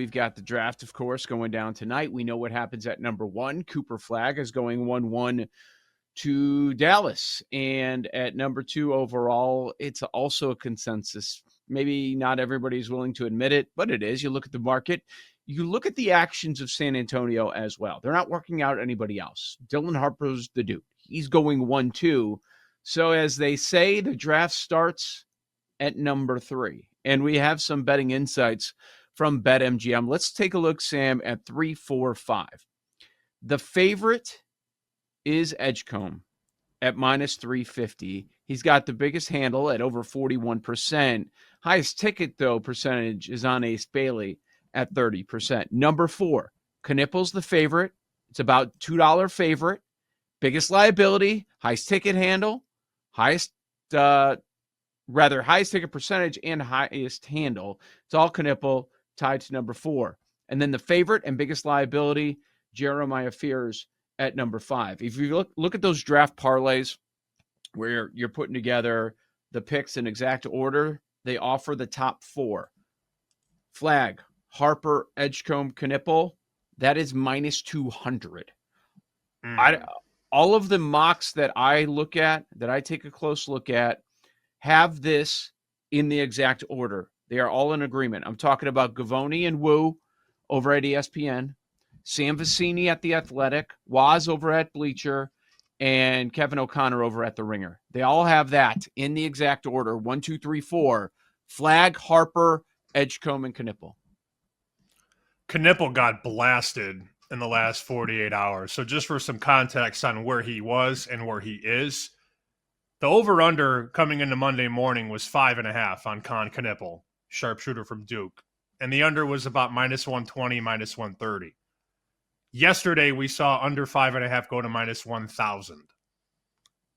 we've got the draft, of course, going down tonight. We know what happens at number 1. Cooper Flagg is going 1-1 to Dallas. And at number 2 overall, it's also a consensus. Maybe not everybody's willing to admit it, but it is. You look at the market. You look at the actions of San Antonio as well. They're not working out anybody else. Dylan Harper's the dude. He's going 1-2. So as they say, the draft starts at number 3. And we have some betting insights from BetMGM. Let's take a look, Sam, at 3, 4, 5. The favorite is Edgecombe at minus 350. He's got the biggest handle at over 41%. Highest ticket, though, percentage is on Ace Bailey at 30%. Number 4, Knippel's the favorite. It's about $2 favorite. Biggest liability, highest ticket handle, highest ticket percentage and highest handle. It's all Knippel tied to number 4. And then the favorite and biggest liability, Jeremiah Fears at number 5. If you look at those draft parlays where you're putting together the picks in exact order, they offer the top 4. Flagg, Harper, Edgecombe, Knippel, that is minus 200. All of the mocks that I look at, that I take a close look at, have this in the exact order. They are all in agreement. I'm talking about Gavoni and Wu over at ESPN, Sam Vecini at The Athletic, Waz over at Bleacher, and Kevin O'Connor over at The Ringer. They all have that in the exact order. 1, 2, 3, 4. Flagg, Harper, Edgecombe, and Knippel. Knippel got blasted in the last 48 hours. So just for some context on where he was and where he is, the over-under coming into Monday morning was 5.5 on Con Knippel, sharpshooter from Duke. And the under was about minus 120, minus 130. Yesterday, we saw under 5.5 go to minus 1,000.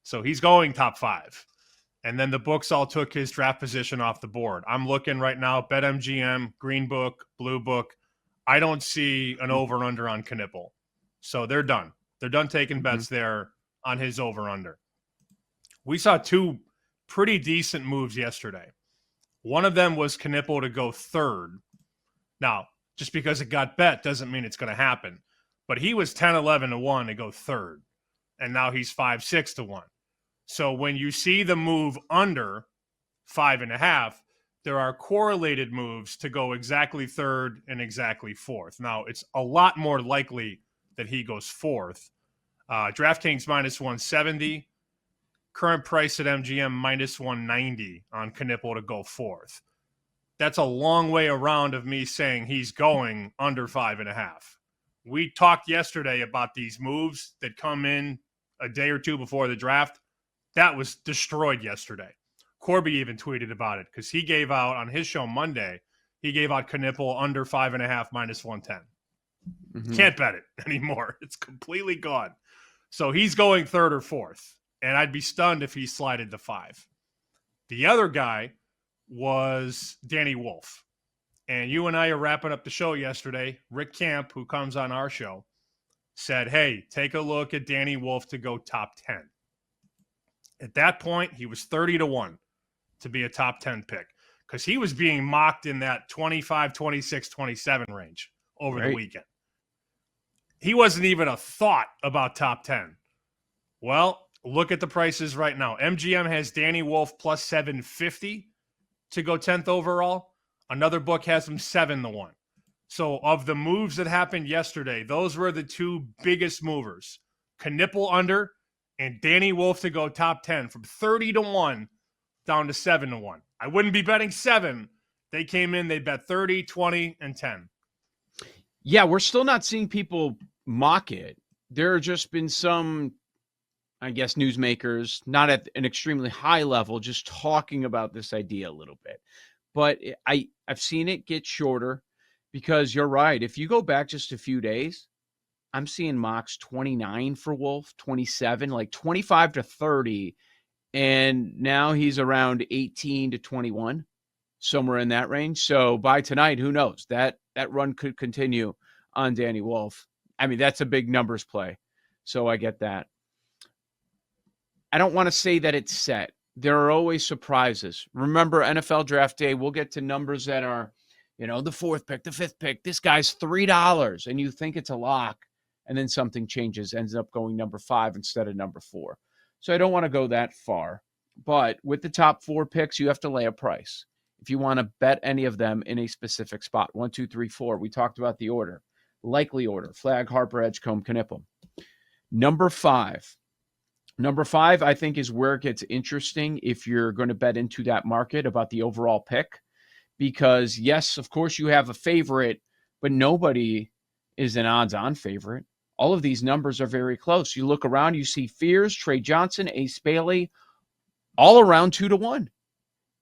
So he's going top 5. And then the books all took his draft position off the board. I'm looking right now, BetMGM, Green Book, Blue Book. I don't see an over-under on Knippel. So they're done. They're done taking bets there on his over-under. We saw 2 pretty decent moves yesterday. One of them was Knippel to go 3rd. Now, just because it got bet doesn't mean it's going to happen. But he was 10-11 to 1 to go 3rd. And now he's 5-6 to 1. So when you see the move under 5.5, there are correlated moves to go exactly 3rd and exactly 4th. Now, it's a lot more likely that he goes 4th. DraftKings minus 170. Current price at MGM minus 190 on Knippel to go 4th. That's a long way around of me saying he's going under 5.5. We talked yesterday about these moves that come in a day or two before the draft. That was destroyed yesterday. Corby even tweeted about it because he gave out on his show Monday, he gave out Knippel under 5.5 minus 110. Can't bet it anymore. It's completely gone. So he's going 3rd or 4th. And I'd be stunned if he slided to 5. The other guy was Danny Wolf. And you and I are wrapping up the show yesterday. Rick Camp, who comes on our show, said, hey, take a look at Danny Wolf to go top 10. At that point, he was 30 to 1 to be a top 10 pick because he was being mocked in that 25, 26, 27 range over the weekend. He wasn't even a thought about top 10. Well, look at the prices right now. MGM has Danny Wolf plus 750 to go 10th overall. Another book has him 7 to 1. So of the moves that happened yesterday, those were the 2 biggest movers. Knippel under and Danny Wolf to go top 10 from 30 to 1 down to 7 to 1. I wouldn't be betting 7. They came in, they bet 30, 20, and 10. Yeah, we're still not seeing people mock it. There have just been some, I guess, newsmakers, not at an extremely high level, just talking about this idea a little bit. But I've seen it get shorter because you're right. If you go back just a few days, I'm seeing mocks 29 for Wolf, 27, like 25 to 30. And now he's around 18 to 21, somewhere in that range. So by tonight, who knows? That run could continue on Danny Wolf. I mean, that's a big numbers play. So I get that. I don't want to say that it's set. There are always surprises. Remember NFL draft day, we'll get to numbers that are the fourth pick, the fifth pick, this guy's $3, and you think it's a lock, and then something changes, ends up going number 5 instead of number 4. So I don't want to go that far. But with the top 4 picks, you have to lay a price. If you want to bet any of them in a specific spot, 1, 2, 3, 4, we talked about the order, likely order, Flagg, Harper, Edgecombe, Knippel. Number 5, I think, is where it gets interesting if you're going to bet into that market about the overall pick. Because, yes, of course, you have a favorite, but nobody is an odds-on favorite. All of these numbers are very close. You look around, you see Fears, Trey Johnson, Ace Bailey, all around 2-1.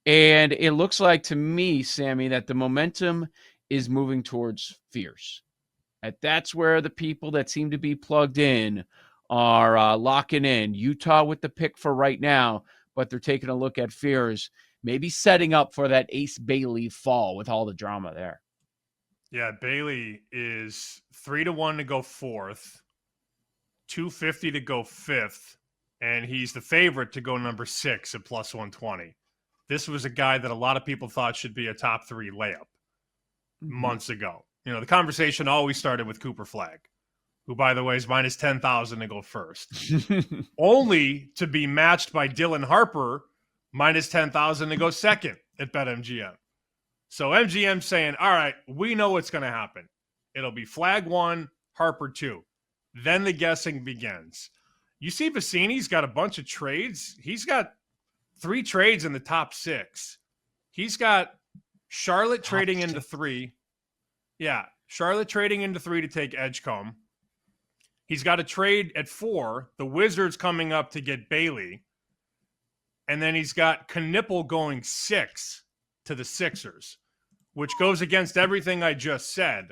And it looks like to me, Sammy, that the momentum is moving towards Fears. That's where the people that seem to be plugged in are locking in. Utah with the pick for right now, but they're taking a look at Fears, maybe setting up for that Ace Bailey fall with all the drama there. Yeah, Bailey is 3-1 to go fourth, 250 to go fifth, and he's the favorite to go number 6 at plus 120. This was a guy that a lot of people thought should be a top 3 layup months ago. The conversation always started with Cooper Flagg, who, by the way, is minus 10,000 to go first, only to be matched by Dylan Harper, minus 10,000 to go second at BetMGM. So MGM saying, all right, we know what's going to happen. It'll be Flagg 1, Harper 2. Then the guessing begins. You see Vicini's got a bunch of trades. He's got 3 trades in the top 6. He's got Charlotte trading into 3. Yeah, Charlotte trading into 3 to take Edgecombe. He's got a trade at 4. The Wizards coming up to get Bailey. And then he's got Knippel going 6 to the Sixers, which goes against everything I just said.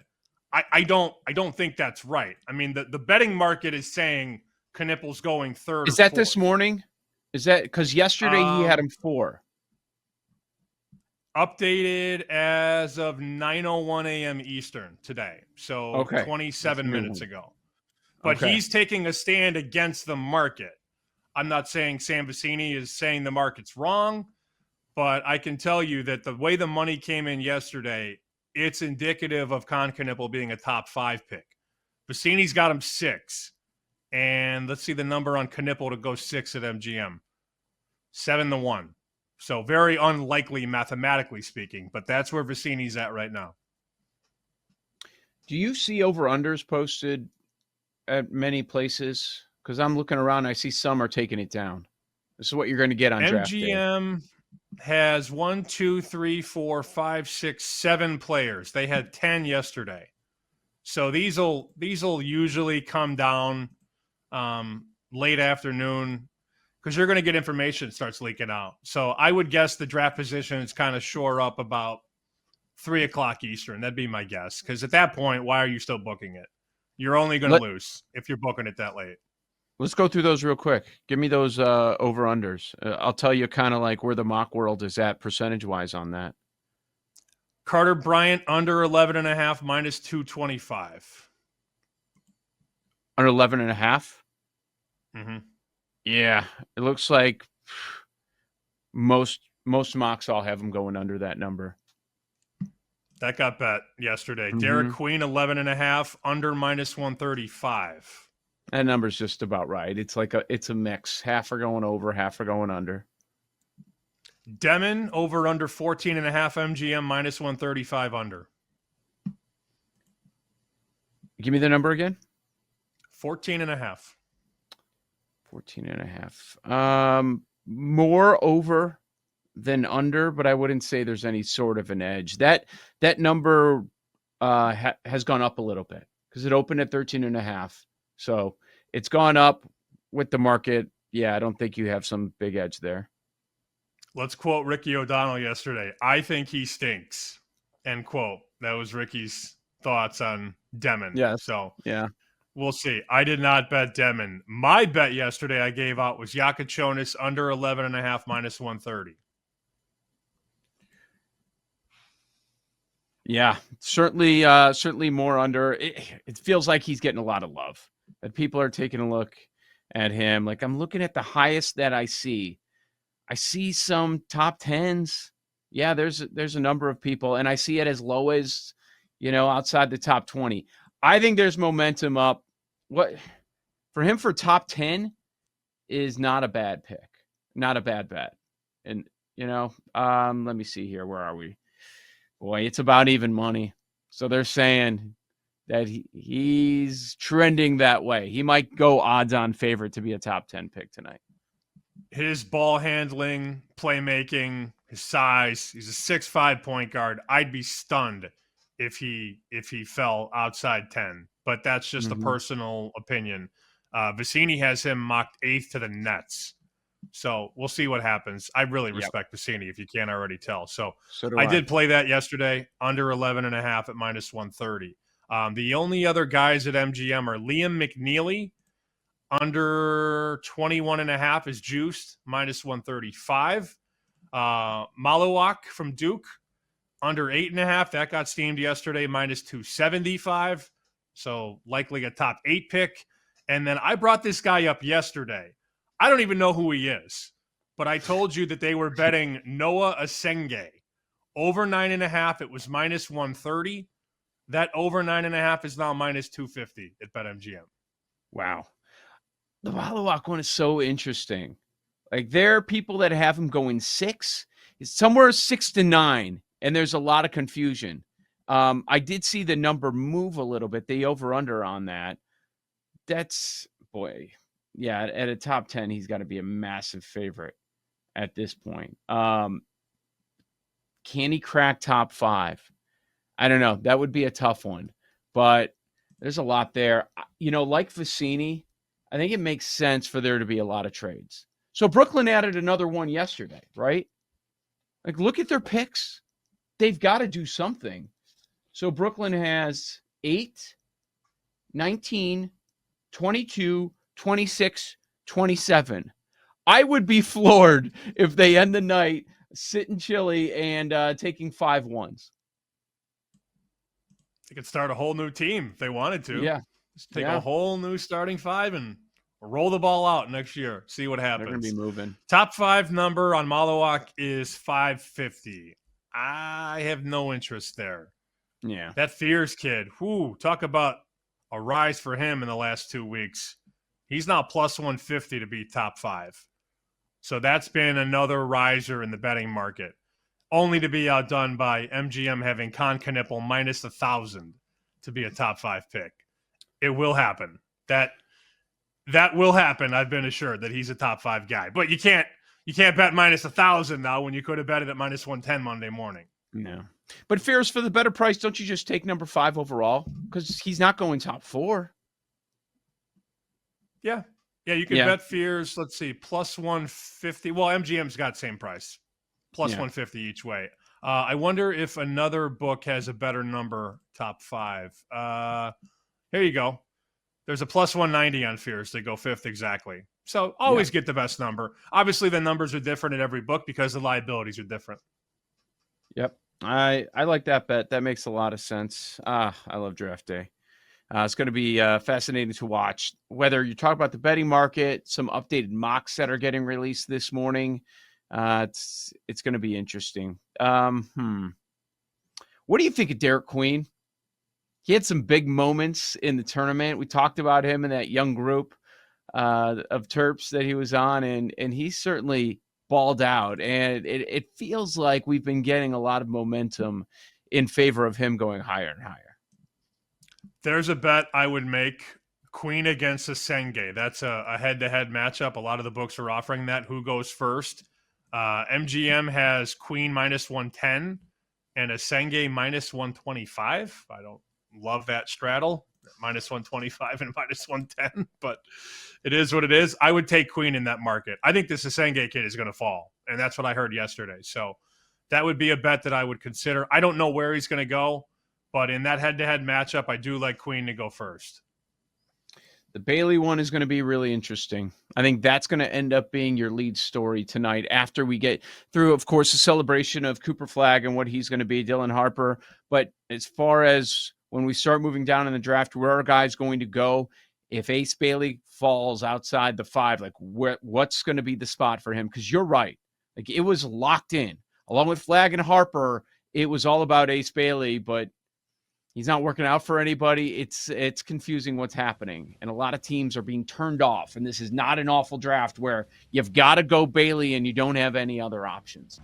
I don't think that's right. I mean, the betting market is saying Knippel's going 3rd. Is that 4th. This morning? Is that because yesterday he had him 4? Updated as of 9:01 a.m. Eastern today. So 27 minutes ago. But he's taking a stand against the market. I'm not saying Sam Vecini is saying the market's wrong, but I can tell you that the way the money came in yesterday, it's indicative of Knippel being a top 5 pick. Vecini's got him 6. And let's see the number on Knippel to go 6 at MGM. 7-1. So very unlikely mathematically speaking, but that's where Vecini's at right now. Do you see over-unders posted at many places? Because I'm looking around, I see some are taking it down. This is what you're going to get on draft day. MGM has 1, 2, 3, 4, 5, 6, 7 players. They had 10 yesterday. So these'll usually come down late afternoon because you're going to get information that starts leaking out. So I would guess the draft positions kind of shore up about 3 o'clock Eastern. That'd be my guess. Because at that point, why are you still booking it? You're only going to lose if you're booking it that late. Let's go through those real quick. Give me those over-unders. I'll tell you kind of like where the mock world is at percentage-wise on that. Carter Bryant under 11.5 minus 225. Under 11.5? Mm-hmm. Yeah, it looks like most mocks all have them going under that number. That got bet yesterday. Derek Queen 11.5 under minus 135. That number's just about right. It's like it's a mix. Half are going over, half are going under. Demon over under 14.5 MGM minus 135 under. Give me the number again. 14.5. 14.5. More over than under, but I wouldn't say there's any sort of an edge. That number has gone up a little bit because it opened at 13.5. So it's gone up with the market. Yeah, I don't think you have some big edge there. Let's quote Ricky O'Donnell yesterday. I think he stinks. End quote. That was Ricky's thoughts on Demon. Yeah. So yeah, we'll see. I did not bet Demon. My bet yesterday I gave out was Yakachonis under 11.5 minus 130. Yeah, certainly more under. It feels like he's getting a lot of love. That people are taking a look at him. Like I'm looking at the highest that I see. I see some top 10s. Yeah, there's a number of people, and I see it as low as, outside the top 20. I think there's momentum up. What for him for top 10 is not a bad pick, not a bad bet. And let me see here. Where are we? Boy, it's about even money. So they're saying that he's trending that way. He might go odds-on favorite to be a top 10 pick tonight. His ball handling, playmaking, his size, he's a 6'5" point guard. I'd be stunned if he fell outside 10, but that's just a personal opinion. Vicini has him mocked 8th to the Nets. So we'll see what happens. I really respect Vicini, if you can't already tell. So I did play that yesterday, under 11.5 at -130. The only other guys at MGM are Liam McNeely, under 21.5 is juiced, -135. Malawak from Duke, under 8.5. That got steamed yesterday, -275. So likely a top 8 pick. And then I brought this guy up yesterday. I don't even know who he is, but I told you that they were betting Noah Asenge. Over 9.5, it was -130. That over 9.5 is now -250 at BetMGM. Wow. The Malawak one is so interesting. Like, there are people that have him going 6, somewhere 6 to 9, and there's a lot of confusion. I did see the number move a little bit, the over-under on that. That's, boy, yeah, at a top 10, he's got to be a massive favorite at this point. Can he crack top 5? I don't know. That would be a tough one, but there's a lot there. Like Vicini, I think it makes sense for there to be a lot of trades. So Brooklyn added another one yesterday, right? Like, look at their picks. They've got to do something. So Brooklyn has 8, 19, 22, 26, 27. I would be floored if they end the night sitting chilly and taking 5 ones. They could start a whole new team if they wanted to. Yeah. Just take a whole new starting 5 and roll the ball out next year. See what happens. They're going to be moving. Top 5 number on Malawak is 550. I have no interest there. Yeah. That Fears kid, talk about a rise for him in the last 2 weeks. He's now +150 to be top 5. So that's been another riser in the betting market, only to be outdone by MGM having Con Knipple -1,000 to be a top 5 pick. It will happen. That will happen. I've been assured that he's a top 5 guy. But you can't bet -1,000 now when you could have bet it at -110 Monday morning. No. But Fears, for the better price, don't you just take number 5 overall? Because he's not going top 4. Yeah. Yeah, you can bet Fears, let's see, +150. Well, MGM's got same price. +150 each way. I wonder if another book has a better number, top 5. Here you go. There's a +190 on Fears to go 5th exactly. So always get the best number. Obviously, the numbers are different at every book because the liabilities are different. Yep. I like that bet. That makes a lot of sense. I love draft day. It's going to be fascinating to watch. Whether you talk about the betting market, some updated mocks that are getting released this morning, it's going to be interesting. What do you think of Derek Queen? He had some big moments in the tournament. We talked about him in that young group of Terps that he was on, and he certainly balled out. And it feels like we've been getting a lot of momentum in favor of him going higher and higher. There's a bet I would make, Queen against Asenge. That's a head-to-head matchup. A lot of the books are offering that. Who goes first? MGM has Queen -110 and Asenge -125. I don't love that straddle, -125 and -110, but it is what it is. I would take Queen in that market. I think this Asenge kid is going to fall, and that's what I heard yesterday. So that would be a bet that I would consider. I don't know where he's going to go, but in that head-to-head matchup, I do like Queen to go first. The Bailey one is going to be really interesting. I think that's going to end up being your lead story tonight after we get through, of course, the celebration of Cooper Flagg and what he's going to be, Dylan Harper. But as far as when we start moving down in the draft, where are guys going to go? If Ace Bailey falls outside the 5, like what's going to be the spot for him? Because you're right. Like, it was locked in. along with Flagg and Harper, it was all about Ace Bailey, but he's not working out for anybody. It's confusing what's happening, and a lot of teams are being turned off, and this is not an awful draft where you've got to go Bailey and you don't have any other options.